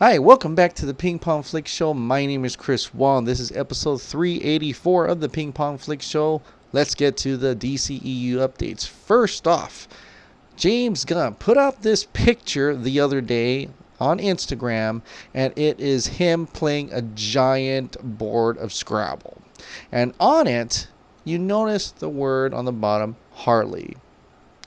Hi, welcome back to the Ping Pong Flix Show. My name is Chris Wong. This is episode 384 of the Ping Pong Flix Show. Let's get to the DCEU updates. First off, James Gunn put out this picture the other day on Instagram, and it is him playing a giant board of Scrabble. And on it, you notice the word on the bottom, Harley.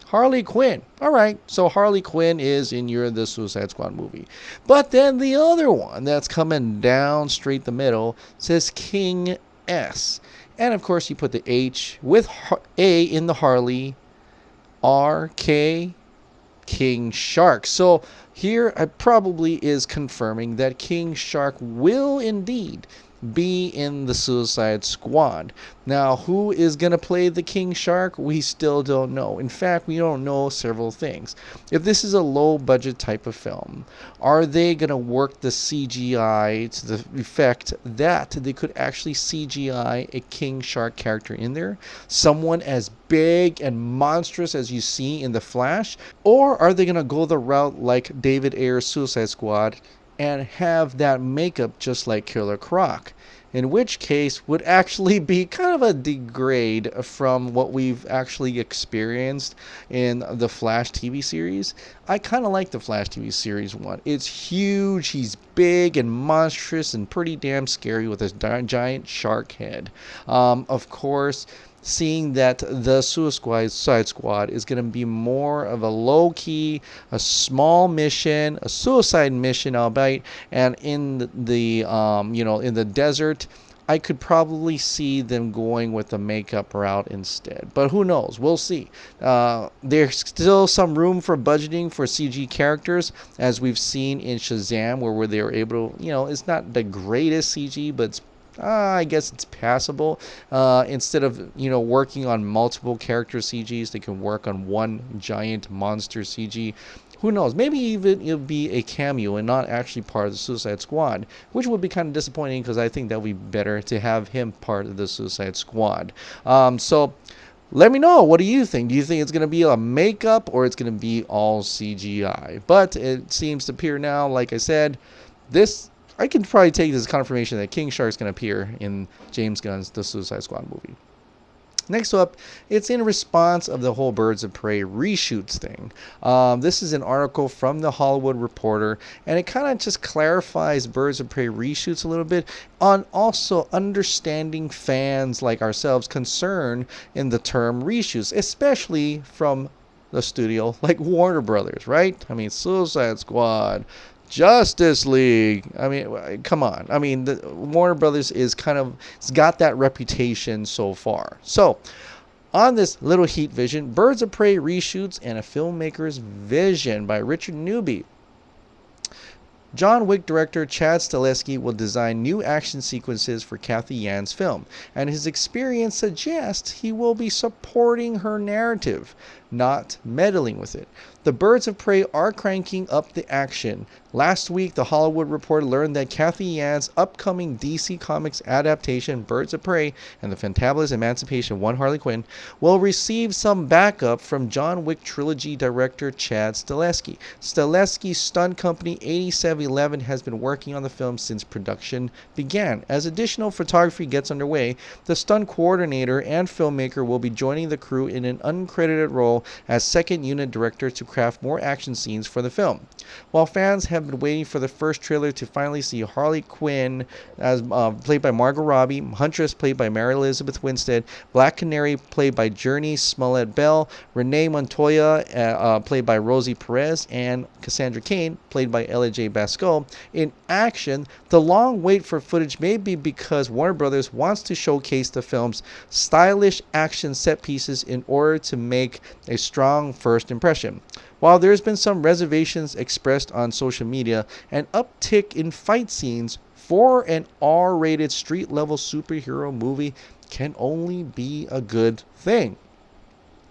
Harley Quinn. All right, so Harley Quinn is in the Suicide Squad movie. But then the other one that's coming down straight the middle says King S. And of course, you put the H with A in the Harley, R-K, King Shark. So here it probably is confirming that King Shark will indeed be in the Suicide Squad. Now, who is going to play the King Shark? We still don't know. In fact, we don't know several things. If this is a low budget type of film, are they going to work the CGI to the effect that they could actually CGI a King Shark character in there? Someone as big and monstrous as you see in The Flash? Or are they going to go the route like David Ayer's Suicide Squad and have that makeup just like Killer Croc, in which case would actually be kind of a degrade from what we've actually experienced in the Flash TV series. I kind of like the Flash TV series one. It's huge, he's big and monstrous and pretty damn scary with his giant shark head. Of course, seeing that the Suicide Squad is going to be more of a low-key, a small mission, a suicide mission, albeit, and in in the desert, I could probably see them going with the makeup route instead. But who knows? We'll see. There's still some room for budgeting for CG characters, as we've seen in Shazam, where they were able to, it's not the greatest CG, but it's I guess it's passable. Instead of working on multiple character CGs, they can work on one giant monster CG. Who knows? Maybe even it'll be a cameo and not actually part of the Suicide Squad, which would be kind of disappointing because I think that would be better to have him part of the Suicide Squad. So let me know. What do you think? Do you think it's going to be a makeup or it's going to be all CGI? But it seems to appear now, like I said, I can probably take this as confirmation that King Shark's going to appear in James Gunn's The Suicide Squad movie. Next up, it's in response of the whole Birds of Prey reshoots thing. This is an article from The Hollywood Reporter, and it kind of just clarifies Birds of Prey reshoots a little bit on also understanding fans like ourselves' concern in the term reshoots, especially from the studio like Warner Brothers, right? I mean, Suicide Squad, Justice League. I mean, come on. I mean, the Warner Brothers it's got that reputation so far. So, on this little heat vision, Birds of Prey reshoots and a filmmaker's vision by Richard Newby. John Wick director Chad Stahelski will design new action sequences for Cathy Yan's film, and his experience suggests he will be supporting her narrative, not meddling with it. The Birds of Prey are cranking up the action. Last week, The Hollywood Reporter learned that Cathy Yan's upcoming DC Comics adaptation, Birds of Prey and the Fantabulous Emancipation of One Harley Quinn, will receive some backup from John Wick trilogy director Chad Stahelski. Stahelski's stunt company 8711 has been working on the film since production began. As additional photography gets underway, the stunt coordinator and filmmaker will be joining the crew in an uncredited role as second unit director to craft more action scenes for the film. While fans have been waiting for the first trailer to finally see Harley Quinn as played by Margot Robbie, Huntress played by Mary Elizabeth Winstead, Black Canary played by Journey Smollett-Bell, Renee Montoya played by Rosie Perez, and Cassandra Cain played by Ella J. Basco in action, the long wait for footage may be because Warner Brothers wants to showcase the film's stylish action set pieces in order to make a strong first impression. While there's been some reservations expressed on social media, an uptick in fight scenes for an R-rated street-level superhero movie can only be a good thing.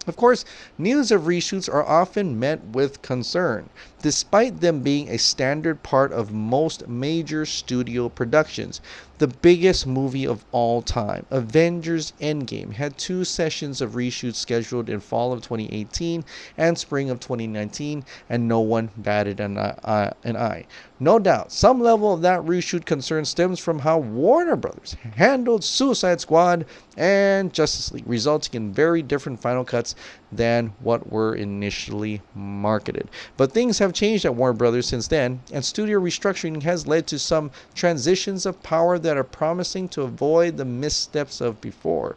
Of course, news of reshoots are often met with concern, despite them being a standard part of most major studio productions. The biggest movie of all time, Avengers Endgame, had 2 sessions of reshoots scheduled in fall of 2018 and spring of 2019, and no one batted an eye. No doubt, some level of that reshoot concern stems from how Warner Brothers handled Suicide Squad and Justice League, resulting in very different final cuts than what were initially marketed. But things have changed at Warner Brothers since then, and studio restructuring has led to some transitions of power that are promising to avoid the missteps of before.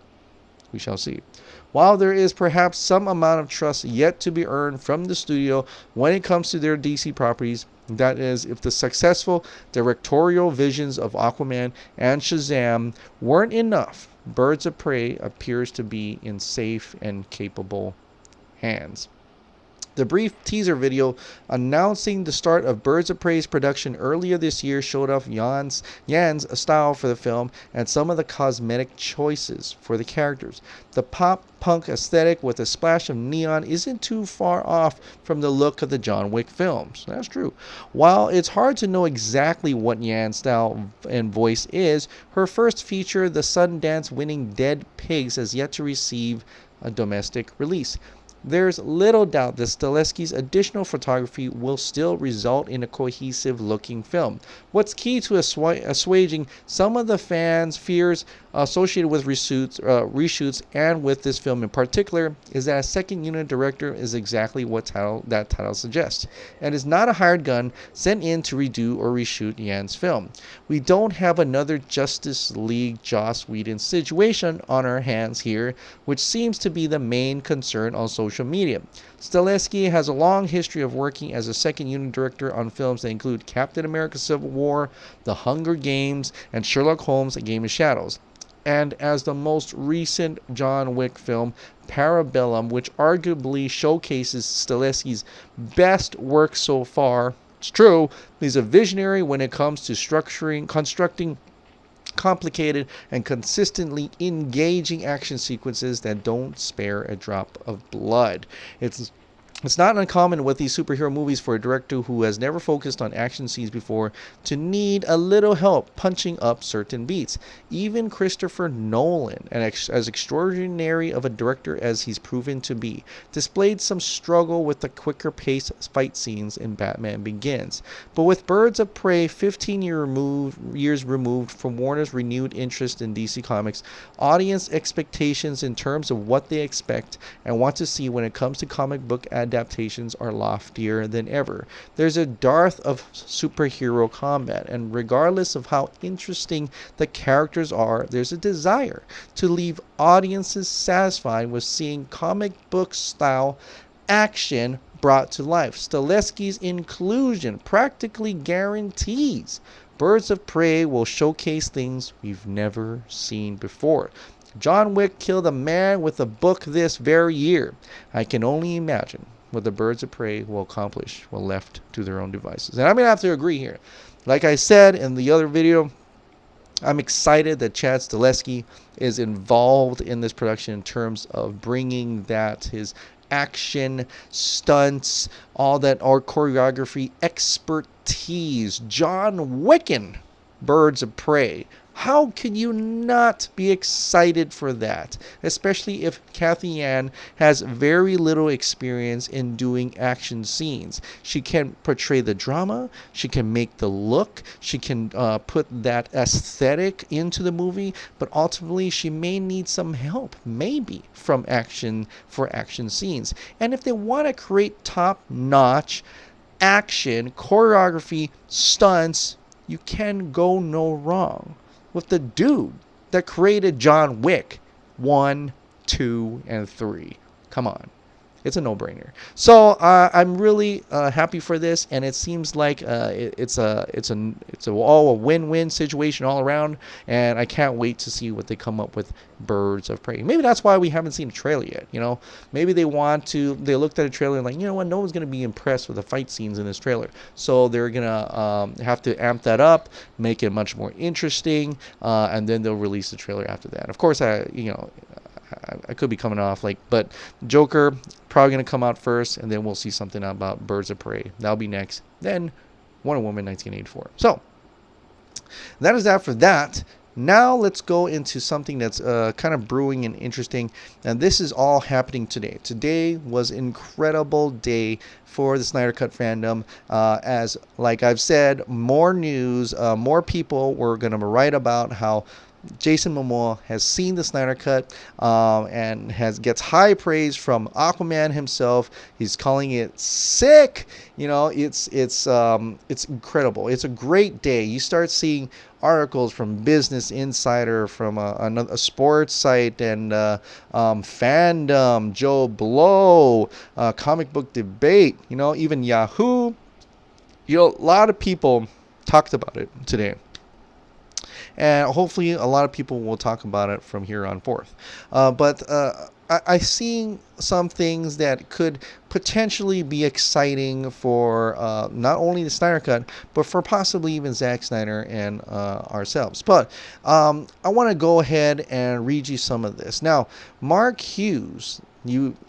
We shall see. While there is perhaps some amount of trust yet to be earned from the studio when it comes to their DC properties, that is, if the successful directorial visions of Aquaman and Shazam weren't enough, Birds of Prey appears to be in safe and capable hands. The brief teaser video announcing the start of Birds of Prey's production earlier this year showed off Yan's style for the film and some of the cosmetic choices for the characters. The pop-punk aesthetic with a splash of neon isn't too far off from the look of the John Wick films. That's true. While it's hard to know exactly what Yan's style and voice is, her first feature, the Sundance-winning Dead Pigs, has yet to receive a domestic release. There's little doubt that Stileski's additional photography will still result in a cohesive-looking film. What's key to assuaging some of the fans' fears associated with reshoots and with this film in particular is that a second-unit director is exactly what that title suggests, and is not a hired gun sent in to redo or reshoot Yan's film. We don't have another Justice League Joss Whedon situation on our hands here, which seems to be the main concern on social media. Stileski has a long history of working as a second-unit director on films that include Captain America: Civil War, The Hunger Games, and Sherlock Holmes: A Game of Shadows. And as the most recent John Wick film, Parabellum, which arguably showcases Stileski's best work so far. It's true, he's a visionary when it comes to constructing complicated and consistently engaging action sequences that don't spare a drop of blood. It's not uncommon with these superhero movies for a director who has never focused on action scenes before to need a little help punching up certain beats. Even Christopher Nolan, as extraordinary of a director as he's proven to be, displayed some struggle with the quicker paced fight scenes in Batman Begins. But with Birds of Prey 15 years removed from Warner's renewed interest in DC Comics, audience expectations in terms of what they expect and want to see when it comes to comic book adaptations are loftier than ever. There's a dearth of superhero combat, and regardless of how interesting the characters are, there's a desire to leave audiences satisfied with seeing comic book style action brought to life. Stileski's inclusion practically guarantees Birds of Prey will showcase things we've never seen before. John Wick killed a man with a book this very year. I can only imagine what the Birds of Prey will accomplish when left to their own devices. And I'm going to have to agree here. Like I said in the other video, I'm excited that Chad Stileski is involved in this production in terms of bringing his action, stunts, all that, our choreography, expertise. John Wiccan, Birds of Prey. How can you not be excited for that? Especially if Cathy Yan has very little experience in doing action scenes. She can portray the drama, she can make the look, she can put that aesthetic into the movie, but ultimately she may need some help, maybe, from action scenes. And if they want to create top-notch action, choreography, stunts, you can go no wrong with the dude that created John Wick 1, 2, and 3. Come on. It's a no-brainer. So I'm really happy for this, and it seems like it's all a win-win situation all around, and I can't wait to see what they come up with Birds of Prey. Maybe that's why we haven't seen a trailer yet. Maybe they looked at a trailer and like, you know what, no one's gonna be impressed with the fight scenes in this trailer, so they're gonna have to amp that up, make it much more interesting, and then they'll release the trailer after that. Of course, I could be coming off but Joker probably going to come out first, and then we'll see something about Birds of Prey. That'll be next. Then Wonder Woman 1984. So That is that for that. Now let's go into something that's kind of brewing and interesting, and this is all happening today. Today was an incredible day for the Snyder Cut fandom. As like I've said, more news, more people were going to write about how Jason Momoa has seen the Snyder Cut and gets high praise from Aquaman himself. He's calling it sick. It's incredible. It's a great day. You start seeing articles from Business Insider, from a sports site, and Fandom, Joe Blow, Comic Book Debate. Even Yahoo. A lot of people talked about it today. And hopefully a lot of people will talk about it from here on forth. But I see some things that could potentially be exciting for not only the Snyder Cut, but for possibly even Zack Snyder and ourselves. But I want to go ahead and read you some of this. Now, Mark Hughes.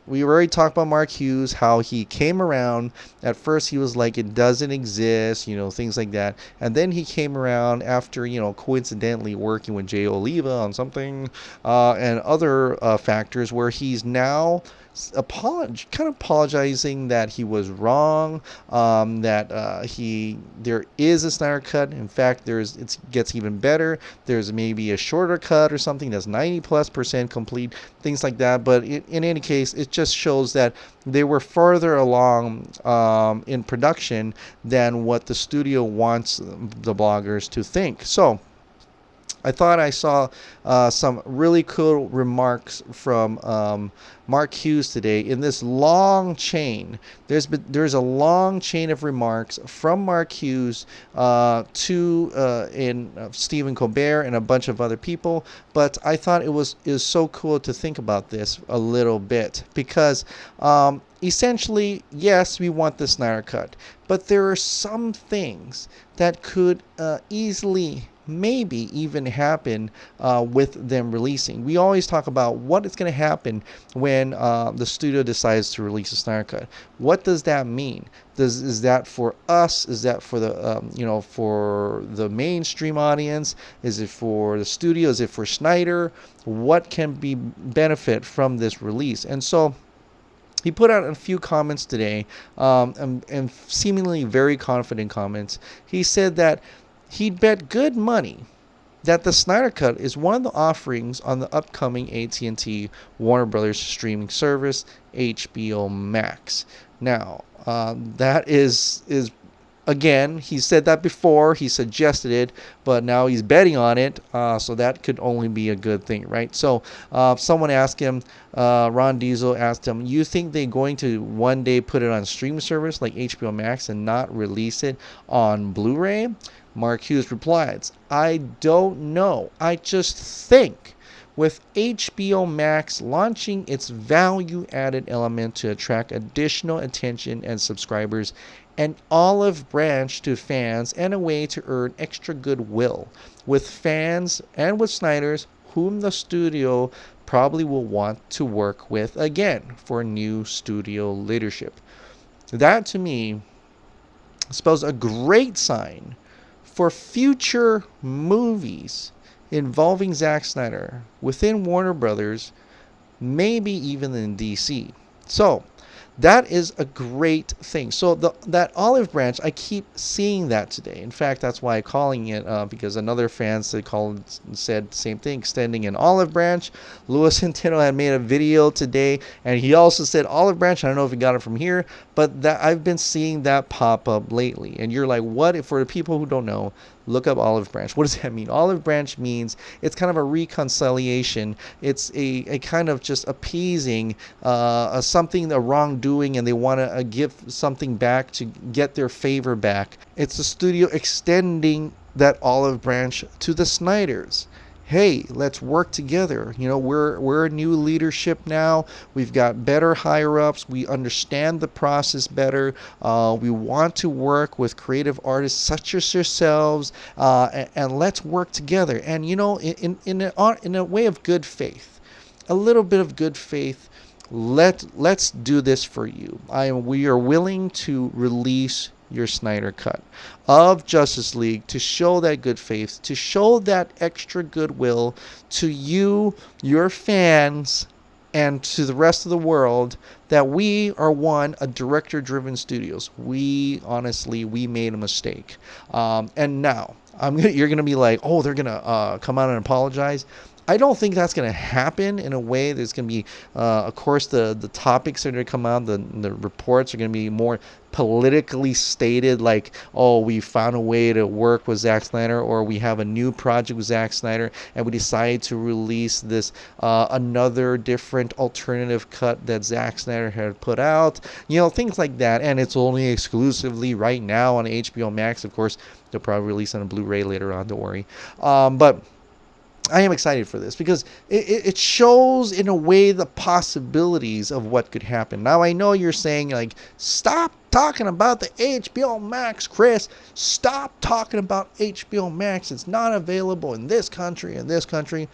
We already talked about Mark Hughes, how he came around. At first, he was like, it doesn't exist, things like that. And then he came around after, coincidentally working with Jay Oliva on something and other factors, where he's now apologizing that he was wrong, that there is a Snyder Cut. In fact, it gets even better. There's maybe a shorter cut or something that's 90+% complete, things like that. But in any case, it just shows that they were further along in production than what the studio wants the bloggers to think. So I thought I saw some really cool remarks from Mark Hughes today in this long chain. There's a long chain of remarks from Mark Hughes to Stephen Colbert and a bunch of other people. But I thought it was so cool to think about this a little bit, because essentially, yes, we want the Snyder Cut, but there are some things that could easily maybe even happen with them releasing. We always talk about what is going to happen when the studio decides to release a Snyder Cut. What does that mean? Is that for us? Is that for the for the mainstream audience? Is it for the studio? Is it for Snyder? What can be benefit from this release? And so he put out a few comments today, and seemingly very confident comments. He said that he'd bet good money that the Snyder Cut is one of the offerings on the upcoming AT&T Warner Brothers streaming service, HBO Max. Now, that is again, he said that before, he suggested it, but now he's betting on it, so that could only be a good thing, right? So someone asked him, Ron Diesel asked him, you think they're going to one day put it on a streaming service like HBO Max and not release it on Blu-ray? Mark Hughes replies, I don't know. I just think with HBO Max launching its value-added element to attract additional attention and subscribers, an olive branch to fans, and a way to earn extra goodwill with fans and with Snyder's, whom the studio probably will want to work with again for new studio leadership. That, to me, spells a great sign for future movies involving Zack Snyder within Warner Brothers, maybe even in DC. So that is a great thing. So that olive branch, I keep seeing that today. In fact, that's why I'm calling it, because another fan said the same thing, extending an olive branch. Louis Centeno had made a video today, and he also said olive branch. I don't know if he got it from here, but that I've been seeing that pop up lately. And you're like, what? For the people who don't know, look up olive branch. What does that mean? Olive branch means it's kind of a reconciliation. It's a kind of just appeasing something, a wrongdoing, and they want to give something back to get their favor back. It's the studio extending that olive branch to the Snyders. Hey, let's work together. We're a new leadership now. We've got better higher ups. We understand the process better. We want to work with creative artists such as yourselves, and let's work together. And in a way of good faith, a little bit of good faith. Let's do this for you. We are willing to release your Snyder cut of Justice League to show that good faith, to show that extra goodwill to you, your fans, and to the rest of the world that we are a director-driven studios. We made a mistake. And now, you're going to be like, oh, they're going to come out and apologize. I don't think that's going to happen in a way that's going to be, of course, the topics that are going to come out, the reports are going to be more politically stated, like, oh, we found a way to work with Zack Snyder, or we have a new project with Zack Snyder, and we decided to release this another different alternative cut that Zack Snyder had put out, things like that, and it's only exclusively right now on HBO Max. Of course, they'll probably release on a Blu-ray later on, don't worry. But I am excited for this because it shows in a way the possibilities of what could happen. Now, I know you're saying, like, stop talking about the HBO Max, Chris. Stop talking about HBO Max. It's not available in this country and this country.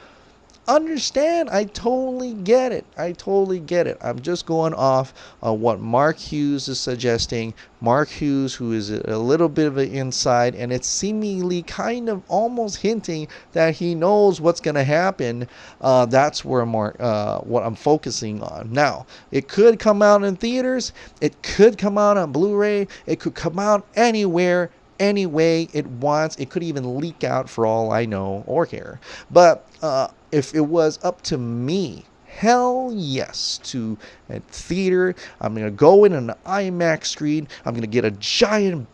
Understand, I totally get it. I'm just going off what Mark Hughes is suggesting. Mark Hughes, who is a little bit of an inside, and it's seemingly kind of almost hinting that he knows what's going to happen. That's where what I'm focusing on. Now, it could come out in theaters. It could come out on Blu-ray. It could come out anywhere, any way it wants. It could even leak out for all I know or care. But if it was up to me, hell yes, to a theater. I'm going to go in an IMAX screen. I'm going to get a giant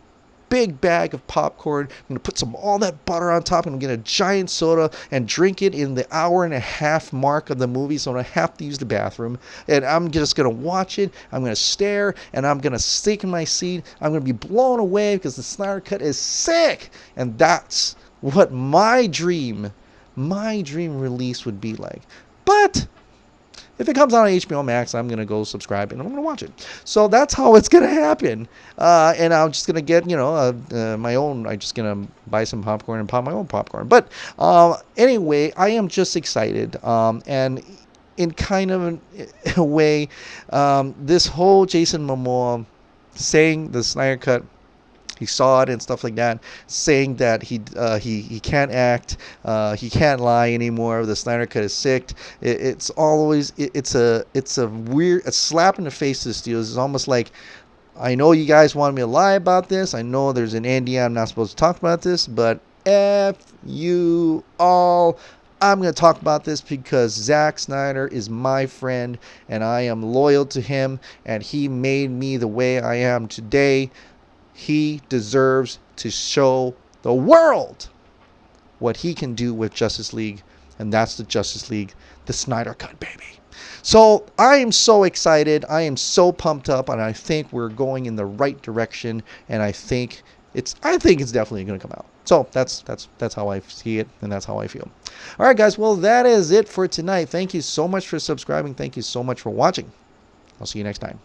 big bag of popcorn. I'm going to put all that butter on top. I'm going to get a giant soda and drink it in the hour and a half mark of the movie, so I don't have to use the bathroom. And I'm just going to watch it. I'm going to stare, and I'm going to stick in my seat. I'm going to be blown away because the Snyder Cut is sick. And that's what my dream release would be like. But if it comes out on HBO Max, I'm going to go subscribe and I'm going to watch it. So that's how it's going to happen. And I'm just going to get, my own. I'm just going to buy some popcorn and pop my own popcorn. But anyway, I am just excited. And in kind of a way, this whole Jason Momoa saying the Snyder Cut, he saw it and stuff like that, saying that he can't act, he can't lie anymore. The Snyder Cut is sick. It's a weird slap in the face to the studios. It's almost like, I know you guys want me to lie about this. I know there's an NDA. I'm not supposed to talk about this, but F you all. I'm going to talk about this because Zack Snyder is my friend and I am loyal to him and he made me the way I am today. He deserves to show the world what he can do with Justice League, and that's the Justice League, the Snyder Cut, baby. So I am so excited. I am so pumped up, and I think we're going in the right direction, and I think it's definitely going to come out. So that's how I see it, and that's how I feel. All right, guys. Well, that is it for tonight. Thank you so much for subscribing. Thank you so much for watching. I'll see you next time.